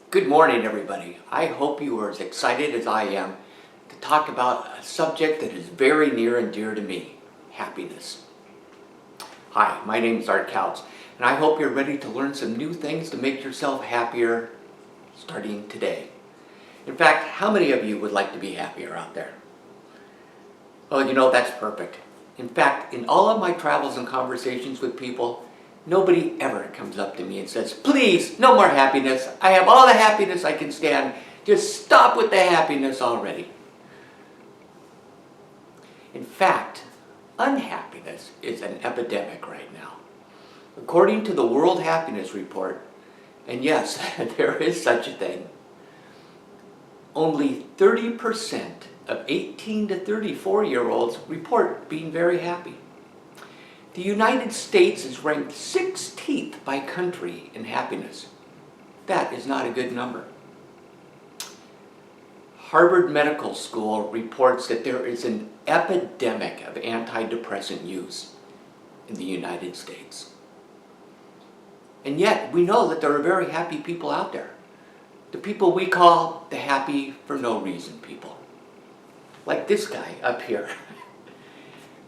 Good morning, everybody. I hope you are as excited as I am to talk about a subject that is very near and dear to me, happiness. Hi, my name is Art Couts, and I hope you're ready to learn some new things to make yourself happier starting today. In fact, how many of you would like to be happier out there? Oh, that's perfect. In fact, in all of my travels and conversations with people, nobody ever comes up to me and says, please, no more happiness. I have all the happiness I can stand. Just stop with the happiness already. In fact, unhappiness is an epidemic right now. According to the World Happiness Report, and yes, there is such a thing, only 30% of 18 to 34-year-olds report being very happy. The United States is ranked 16th by country in happiness. That is not a good number. Harvard Medical School reports that there is an epidemic of antidepressant use in the United States. And yet, we know that there are very happy people out there. The people we call the happy for no reason people. Like this guy up here.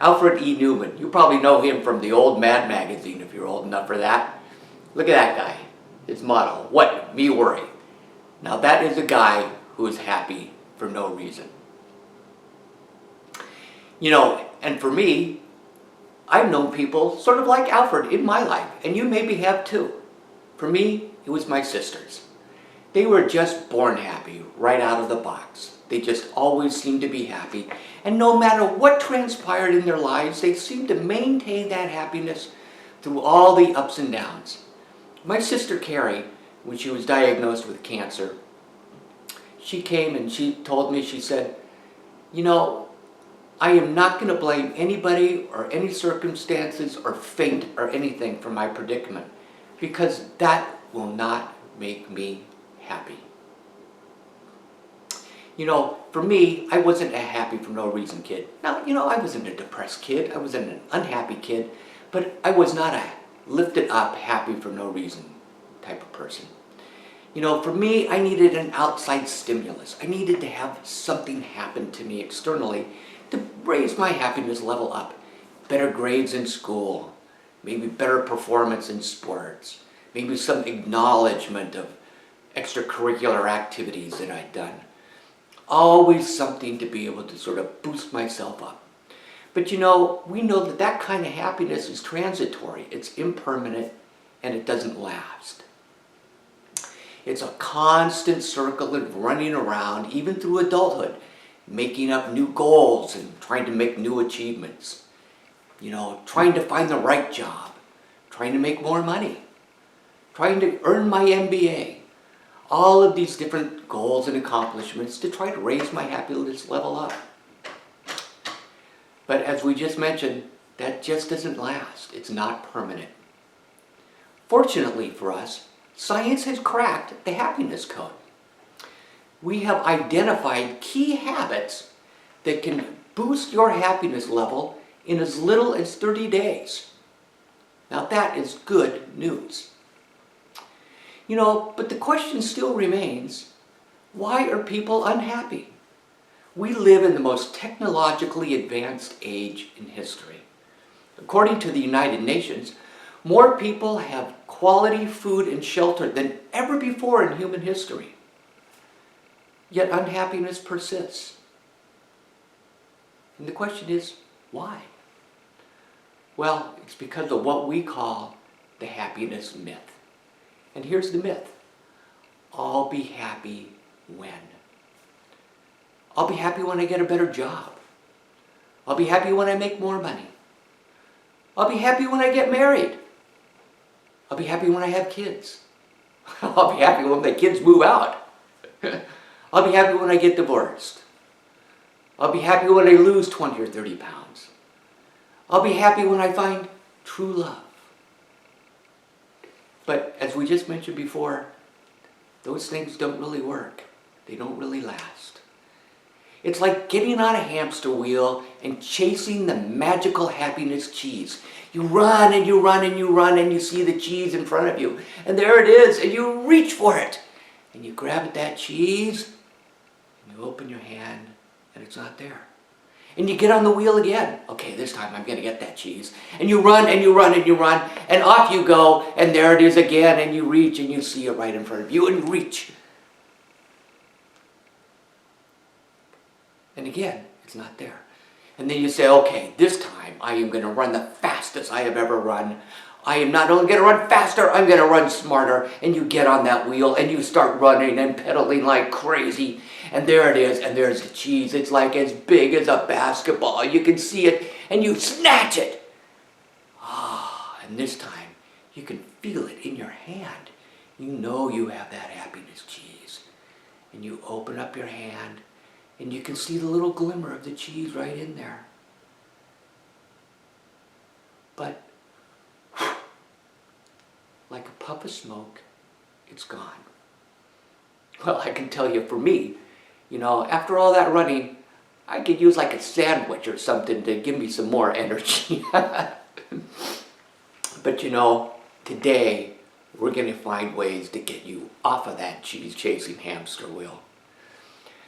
Alfred E. Neuman. You probably know him from the old Mad magazine if you're old enough for that. Look at that guy. His motto, what? Me worry. Now that is a guy who is happy for no reason. And for me, I've known people sort of like Alfred in my life, and you maybe have too. For me, it was my sisters. They were just born happy right out of the box. They just always seemed to be happy. And no matter what transpired in their lives, they seemed to maintain that happiness through all the ups and downs. My sister Carrie, when she was diagnosed with cancer, she came and she told me, she said, I am not going to blame anybody or any circumstances or fate or anything for my predicament, because that will not make me happy. For me, I wasn't a happy for no reason kid. Now, I wasn't a depressed kid. I wasn't an unhappy kid. But I was not a lifted up, happy for no reason type of person. For me, I needed an outside stimulus. I needed to have something happen to me externally to raise my happiness level up. Better grades in school. Maybe better performance in sports. Maybe some acknowledgement of extracurricular activities that I'd done. Always something to be able to sort of boost myself up. But we know that kind of happiness is transitory. It's impermanent and it doesn't last. It's a constant circle of running around, even through adulthood, making up new goals and trying to make new achievements. Trying to find the right job, trying to make more money, trying to earn my MBA. All of these different goals and accomplishments to try to raise my happiness level up. But as we just mentioned, that just doesn't last. It's not permanent. Fortunately for us, science has cracked the happiness code. We have identified key habits that can boost your happiness level in as little as 30 days. Now that is good news. But the question still remains, why are people unhappy? We live in the most technologically advanced age in history. According to the United Nations, more people have quality food and shelter than ever before in human history. Yet unhappiness persists. And the question is, why? Well, it's because of what we call the happiness myth. And here's the myth. I'll be happy when? I'll be happy when I get a better job. I'll be happy when I make more money. I'll be happy when I get married. I'll be happy when I have kids. I'll be happy when my kids move out. I'll be happy when I get divorced. I'll be happy when I lose 20 or 30 pounds. I'll be happy when I find true love. But as we just mentioned before, those things don't really work. They don't really last. It's like getting on a hamster wheel and chasing the magical happiness cheese. You run and you run and you run and you see the cheese in front of you. And there it is and you reach for it. and you grab at that cheese, and you open your hand, and it's not there. And you get on the wheel again. Okay, this time I'm going to get that cheese. And you run, and you run, and you run, and off you go, and there it is again, and you reach, and you see it right in front of you, and you reach. And again, it's not there. And then you say, okay, this time I am going to run the fastest I have ever run. I am not only going to run faster, I'm going to run smarter. And you get on that wheel and you start running and pedaling like crazy. And there it is, and there's the cheese. It's like as big as a basketball. You can see it, and you snatch it. And this time, you can feel it in your hand. You know you have that happiness cheese. And you open up your hand, and you can see the little glimmer of the cheese right in there. But like a puff of smoke, it's gone. Well, I can tell you, for me, after all that running, I could use like a sandwich or something to give me some more energy. But today we're going to find ways to get you off of that cheese-chasing hamster wheel.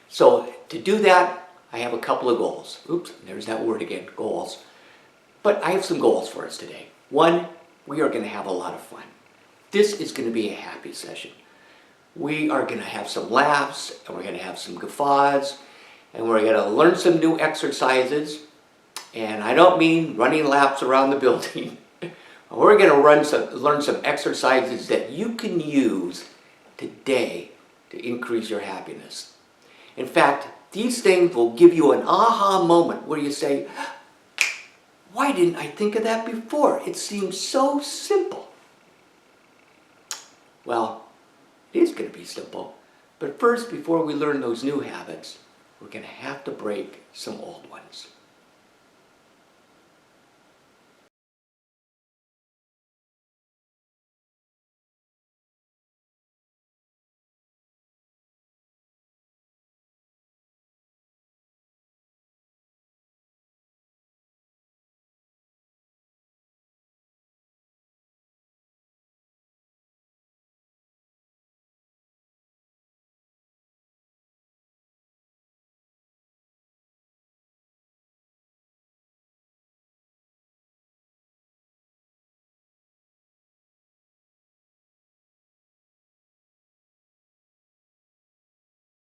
So to do that, I have a couple of goals. Oops, there's that word again, goals. But I have some goals for us today. One, we are going to have a lot of fun. This is going to be a happy session. We are going to have some laughs, and we're going to have some guffaws, and we're going to learn some new exercises. And I don't mean running laps around the building. We're going to learn some exercises that you can use today to increase your happiness. In fact, these things will give you an aha moment where you say, why didn't I think of that before? It seems so simple. Well, it is going to be simple. But first, before we learn those new habits, we're going to have to break some old ones.